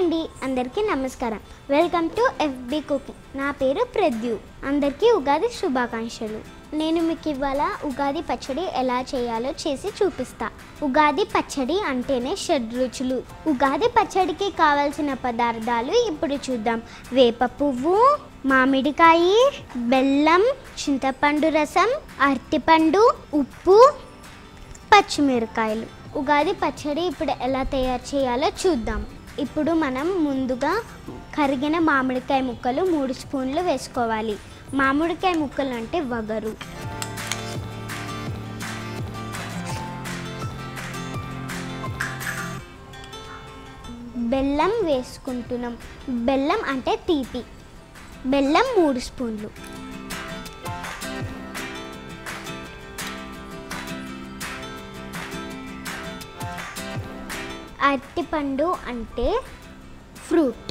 అండి, అందరికీ నమస్కారం. Welcome to FB cooking. నా పేరు ప్రద్యు. అందరికీ ఉగాది శుభాకాంక్షలు. నేను మీకు ఇవాళ ఉగాది పచ్చడి ఎలా చేయాలో చేసి చూపిస్తా. ఉగాది పచ్చడి అంటేనే షడ్రుచులు. ఉగాది పచ్చడికి కావాల్సిన పదార్థాలు ఇప్పుడు చూద్దాం. వేప పువ్వు, మామిడికాయ, బెల్లం, చింతపండు రసం, అరటిపండు, ఉప్పు, పచ్చిమిరకాయలు. ఉగాది పచ్చడి ఇప్పుడు ఎలా తయారు చేయాలో చూద్దాం. ఇప్పుడు మనం ముందుగా కరిగిన మామిడికాయ ముక్కలు 3 స్పూన్లు వేసుకోవాలి. మామిడికాయ ముక్కలు అంటే వగరు. బెల్లం వేసుకుంటున్నాం. బెల్లం అంటే తీపి. బెల్లం 3 స్పూన్లు. అరటిపండు అంటే ఫ్రూట్.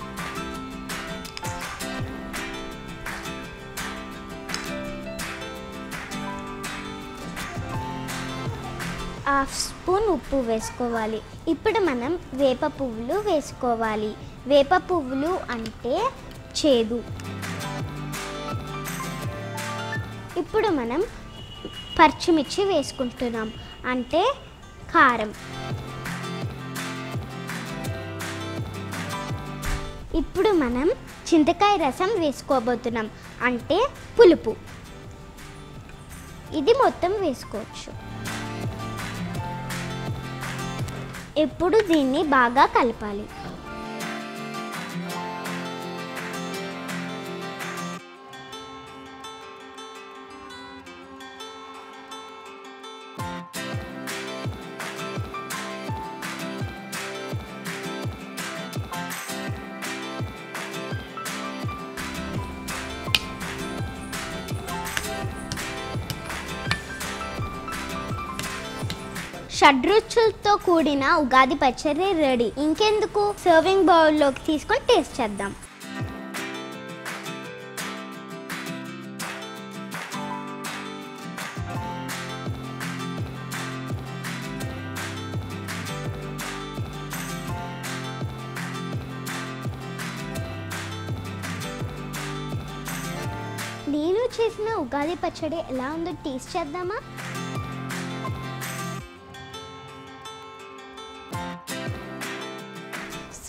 హాఫ్ స్పూన్ ఉప్పు వేసుకోవాలి. ఇప్పుడు మనం వేప పువ్వులు వేసుకోవాలి. వేప పువ్వులు అంటే చేదు. ఇప్పుడు మనం పచ్చిమిర్చి వేసుకుంటున్నాం అంటే కారం. ఇప్పుడు మనం చింతకాయ రసం వేసుకోబోతున్నాం అంటే పులుపు. ఇది మొత్తం వేసుకోవచ్చు. ఇప్పుడు దీన్ని బాగా కలపాలి. షడ్రుచులతో కూడిన ఉగాది పచ్చడి రెడీ. ఇంకెందుకు, సర్వింగ్ బౌల్లోకి తీసుకొని టేస్ట్ చేద్దాం. నేను చేసిన ఉగాది పచ్చడి ఎలా ఉందో టేస్ట్ చేద్దామా?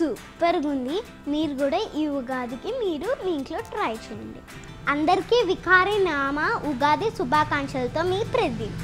సూపర్గా ఉంది. మీరు కూడా ఈ ఉగాదికి మీ ఇంట్లో ట్రై చేయండి. అందరికీ వికారి నామ ఉగాది శుభాకాంక్షలతో మీ ప్రదీప్.